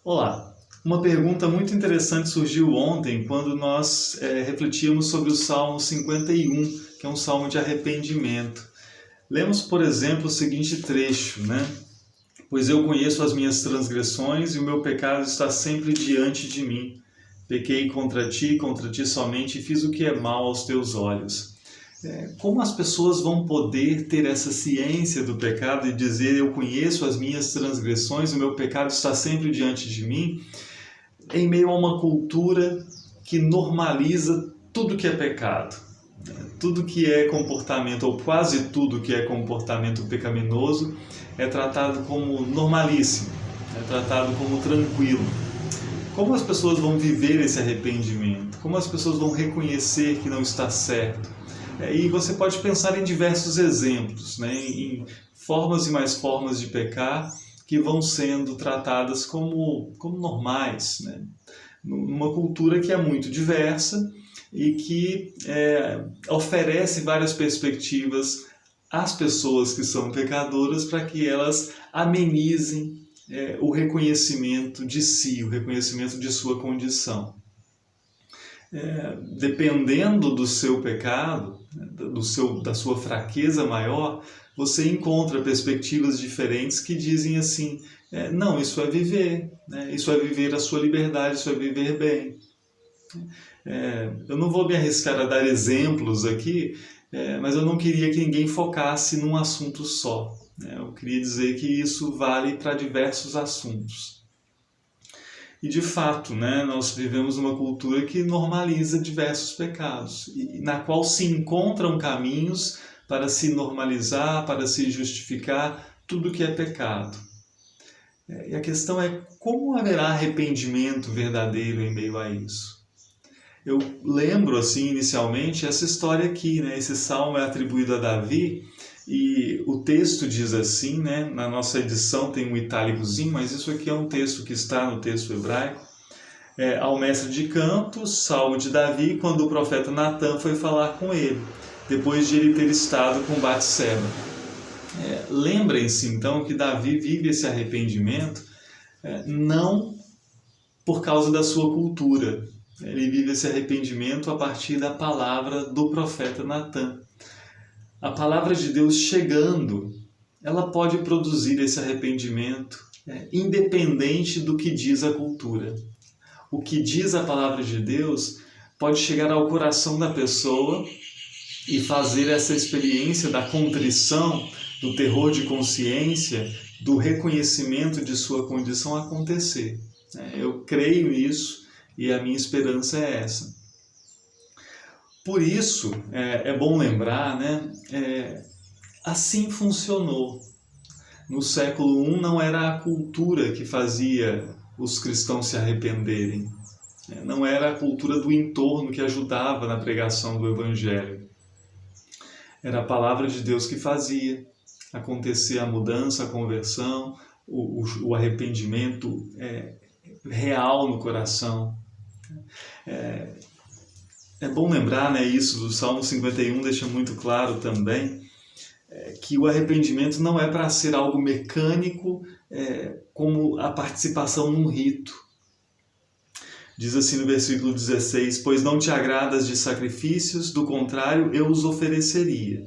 Olá, uma pergunta muito interessante surgiu ontem quando nós refletíamos sobre o Salmo 51, que é um salmo de arrependimento. Lemos, por exemplo, o seguinte trecho, né? Pois eu conheço as minhas transgressões e o meu pecado está sempre diante de mim. Pequei contra ti somente e fiz o que é mal aos teus olhos. Como as pessoas vão poder ter essa ciência do pecado e dizer eu conheço as minhas transgressões, o meu pecado está sempre diante de mim, em meio a uma cultura que normaliza tudo que é pecado? Tudo que é comportamento, ou quase tudo que é comportamento pecaminoso, é tratado como normalíssimo, é tratado como tranquilo. Como as pessoas vão viver esse arrependimento? Como as pessoas vão reconhecer que não está certo? E você pode pensar em diversos exemplos, né? Em formas e mais formas de pecar que vão sendo tratadas como normais, né? Numa cultura que é muito diversa e que oferece várias perspectivas às pessoas que são pecadoras para que elas amenizem o reconhecimento de si, o reconhecimento de sua condição. Dependendo do seu pecado, da sua fraqueza maior, você encontra perspectivas diferentes que dizem assim, não, isso é viver, né? Isso é viver a sua liberdade, isso é viver bem. Eu não vou me arriscar a dar exemplos aqui, mas eu não queria que ninguém focasse num assunto só, né? Eu queria dizer que isso vale para diversos assuntos. E de fato, né, nós vivemos uma cultura que normaliza diversos pecados, e na qual se encontram caminhos para se normalizar, para se justificar tudo que é pecado. E a questão é como haverá arrependimento verdadeiro em meio a isso? Eu lembro, assim, inicialmente, essa história aqui, né? Esse salmo é atribuído a Davi e o texto diz assim, né? Na nossa edição tem um itálicozinho, mas isso aqui é um texto que está no texto hebraico. Ao mestre de canto, salmo de Davi, quando o profeta Natan foi falar com ele, depois de ele ter estado com Batseba. Lembrem-se, então, que Davi vive esse arrependimento não por causa da sua cultura. Ele vive esse arrependimento a partir da palavra do profeta Natan. A palavra de Deus chegando, ela pode produzir esse arrependimento, independente do que diz a cultura. O que diz a palavra de Deus pode chegar ao coração da pessoa e fazer essa experiência da contrição, do terror de consciência, do reconhecimento de sua condição acontecer. Eu creio nisso e a minha esperança é essa. Por isso, é bom lembrar, né? Assim funcionou. No século I não era a cultura que fazia os cristãos se arrependerem. Não era a cultura do entorno que ajudava na pregação do Evangelho. Era a palavra de Deus que fazia acontecer a mudança, a conversão, o arrependimento real no coração. É bom lembrar, né, isso do Salmo 51 deixa muito claro também, que o arrependimento não é para ser algo mecânico, como a participação num rito. Diz assim no versículo 16, pois não te agradas de sacrifícios, do contrário eu os ofereceria.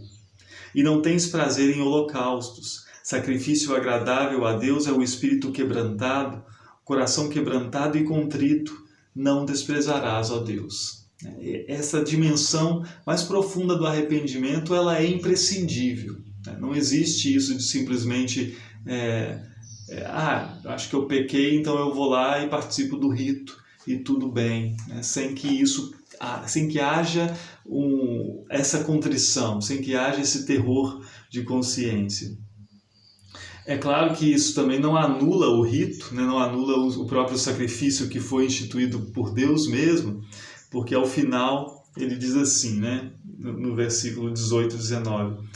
E não tens prazer em holocaustos. Sacrifício agradável a Deus é o espírito quebrantado, coração quebrantado e contrito, não desprezarás, ó Deus. Essa dimensão mais profunda do arrependimento, ela é imprescindível. Não existe isso de simplesmente, acho que eu pequei, então eu vou lá e participo do rito e tudo bem, sem que haja essa contrição, sem que haja esse terror de consciência. É claro que isso também não anula o rito, né? Não anula o próprio sacrifício que foi instituído por Deus mesmo, porque ao final ele diz assim, né? No versículo 18 e 19,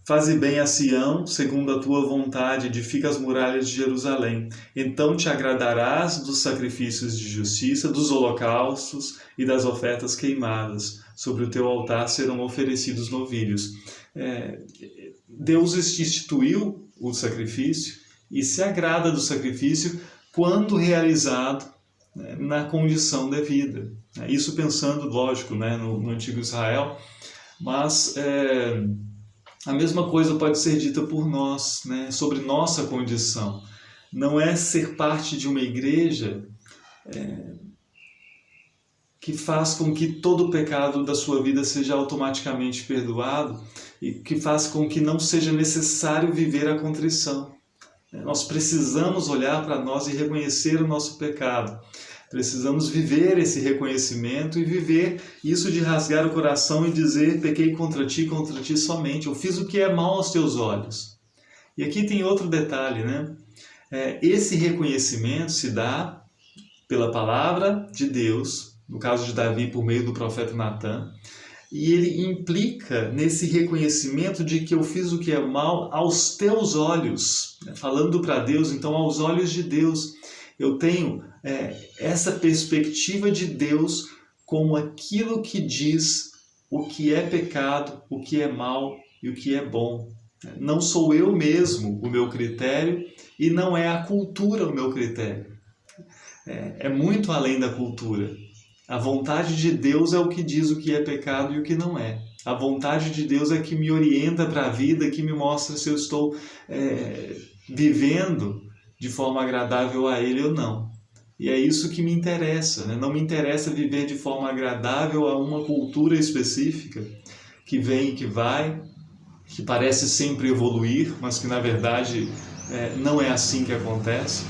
faze bem a Sião, segundo a tua vontade, edifica as muralhas de Jerusalém. Então te agradarás dos sacrifícios de justiça, dos holocaustos e das ofertas queimadas. Sobre o teu altar serão oferecidos novilhos. Deus instituiu o sacrifício e se agrada do sacrifício quando realizado, né, na condição devida. Isso pensando, lógico, né, no antigo Israel, mas a mesma coisa pode ser dita por nós, né, sobre nossa condição. Não é ser parte de uma igreja que faz com que todo o pecado da sua vida seja automaticamente perdoado e que faz com que não seja necessário viver a contrição. Nós precisamos olhar para nós e reconhecer o nosso pecado. Precisamos viver esse reconhecimento e viver isso de rasgar o coração e dizer: pequei contra ti somente. Eu fiz o que é mal aos teus olhos. E aqui tem outro detalhe, né? Esse reconhecimento se dá pela palavra de Deus, no caso de Davi, por meio do profeta Natan, e ele implica nesse reconhecimento de que eu fiz o que é mal aos teus olhos, falando para Deus, então aos olhos de Deus. Eu tenho essa perspectiva de Deus como aquilo que diz o que é pecado, o que é mal e o que é bom. Não sou eu mesmo o meu critério e não é a cultura o meu critério. É muito além da cultura. A vontade de Deus é o que diz o que é pecado e o que não é. A vontade de Deus é que me orienta para a vida, que me mostra se eu estou vivendo de forma agradável a Ele ou não. E é isso que me interessa, né? Não me interessa viver de forma agradável a uma cultura específica que vem e que vai, que parece sempre evoluir, mas que na verdade não é assim que acontece.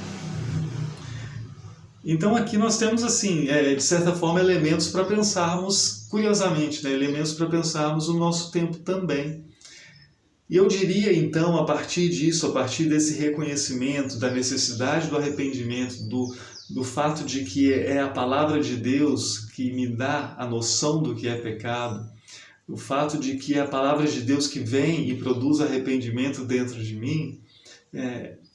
Então aqui nós temos, assim, de certa forma, elementos para pensarmos, curiosamente, né? Elementos para pensarmos o nosso tempo também. E eu diria, então, a partir disso, a partir desse reconhecimento da necessidade do arrependimento, do fato de que é a palavra de Deus que me dá a noção do que é pecado, o fato de que é a palavra de Deus que vem e produz arrependimento dentro de mim,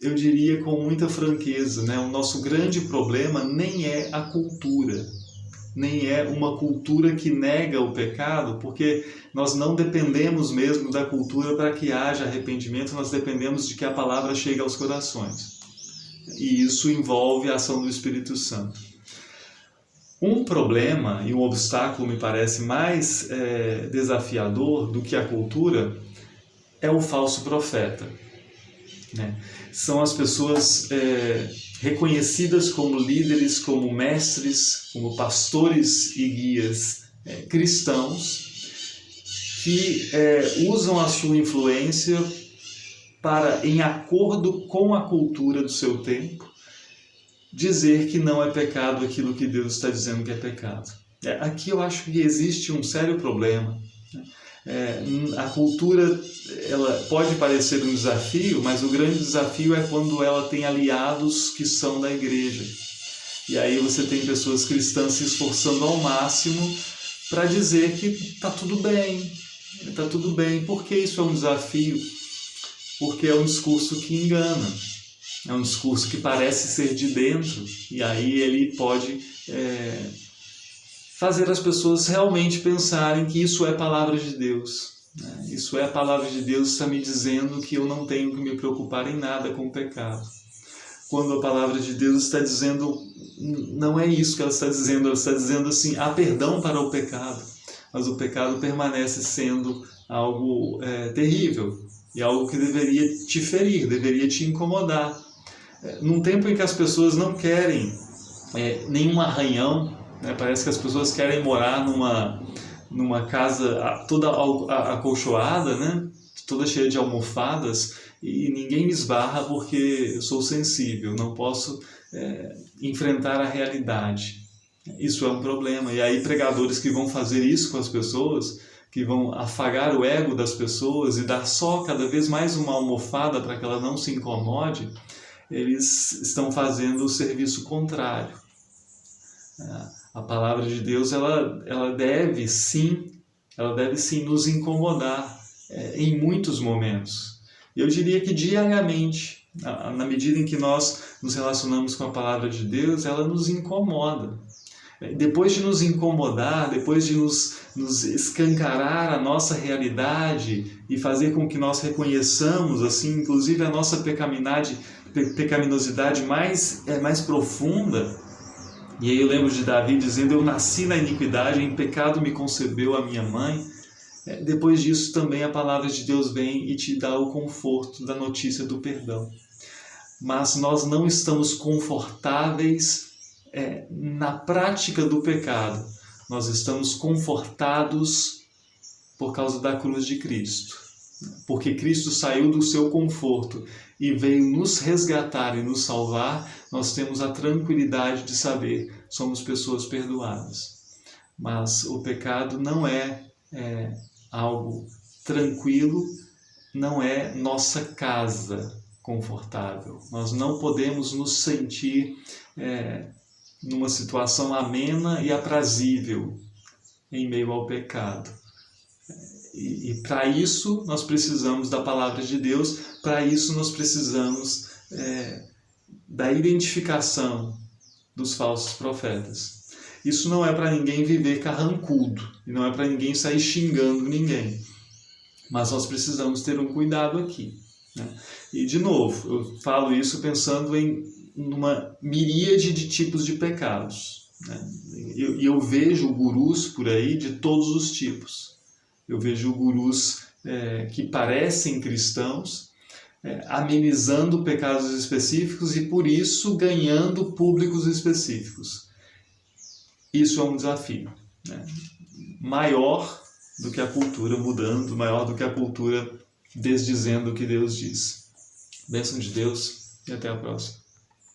eu diria com muita franqueza, né? O nosso grande problema nem é a cultura, nem é uma cultura que nega o pecado, porque nós não dependemos mesmo da cultura para que haja arrependimento, nós dependemos de que a palavra chegue aos corações. E isso envolve a ação do Espírito Santo. Um problema e um obstáculo, me parece, mais desafiador do que a cultura é o falso profeta. Né? São as pessoas reconhecidas como líderes, como mestres, como pastores e guias cristãos que usam a sua influência para, em acordo com a cultura do seu tempo, dizer que não é pecado aquilo que Deus está dizendo que é pecado. Aqui eu acho que existe um sério problema. A cultura, ela pode parecer um desafio, mas o grande desafio é quando ela tem aliados que são da igreja. E aí você tem pessoas cristãs se esforçando ao máximo para dizer que está tudo bem, está tudo bem. Por que isso é um desafio? Porque é um discurso que engana, é um discurso que parece ser de dentro, e aí ele pode fazer as pessoas realmente pensarem que isso é palavra de Deus. Isso é a palavra de Deus, está me dizendo que eu não tenho que me preocupar em nada com o pecado. Quando a palavra de Deus está dizendo, não é isso que ela está dizendo assim, há perdão para o pecado, mas o pecado permanece sendo algo terrível, e algo que deveria te ferir, deveria te incomodar. Num tempo em que as pessoas não querem nenhum arranhão, parece que as pessoas querem morar numa casa toda acolchoada, né? Toda cheia de almofadas, e ninguém me esbarra porque eu sou sensível, não posso enfrentar a realidade. Isso é um problema. E aí pregadores que vão fazer isso com as pessoas, que vão afagar o ego das pessoas e dar só cada vez mais uma almofada para que ela não se incomode, eles estão fazendo o serviço contrário. A palavra de Deus ela deve sim nos incomodar em muitos momentos. Eu diria que diariamente, na medida em que nós nos relacionamos com a palavra de Deus, ela nos incomoda. Depois de nos incomodar, depois de nos escancarar a nossa realidade e fazer com que nós reconheçamos, assim, inclusive a nossa pecaminosidade mais profunda. E aí eu lembro de Davi dizendo: eu nasci na iniquidade, em pecado me concebeu a minha mãe. Depois disso também a palavra de Deus vem e te dá o conforto da notícia do perdão. Mas nós não estamos confortáveis na prática do pecado. Nós estamos confortados por causa da cruz de Cristo. Porque Cristo saiu do seu conforto e veio nos resgatar e nos salvar, nós temos a tranquilidade de saber que somos pessoas perdoadas. Mas o pecado não é algo tranquilo, não é nossa casa confortável. Nós não podemos nos sentir numa situação amena e aprazível em meio ao pecado. E para isso nós precisamos da palavra de Deus, para isso nós precisamos da identificação dos falsos profetas. Isso não é para ninguém viver carrancudo, e não é para ninguém sair xingando ninguém. Mas nós precisamos ter um cuidado aqui, né? E, de novo, eu falo isso pensando em uma miríade de tipos de pecados, né? E eu vejo gurus por aí de todos os tipos. Eu vejo gurus que parecem cristãos, amenizando pecados específicos e, por isso, ganhando públicos específicos. Isso é um desafio, né? Maior do que a cultura mudando, maior do que a cultura desdizendo o que Deus diz. Bênção de Deus e até a próxima.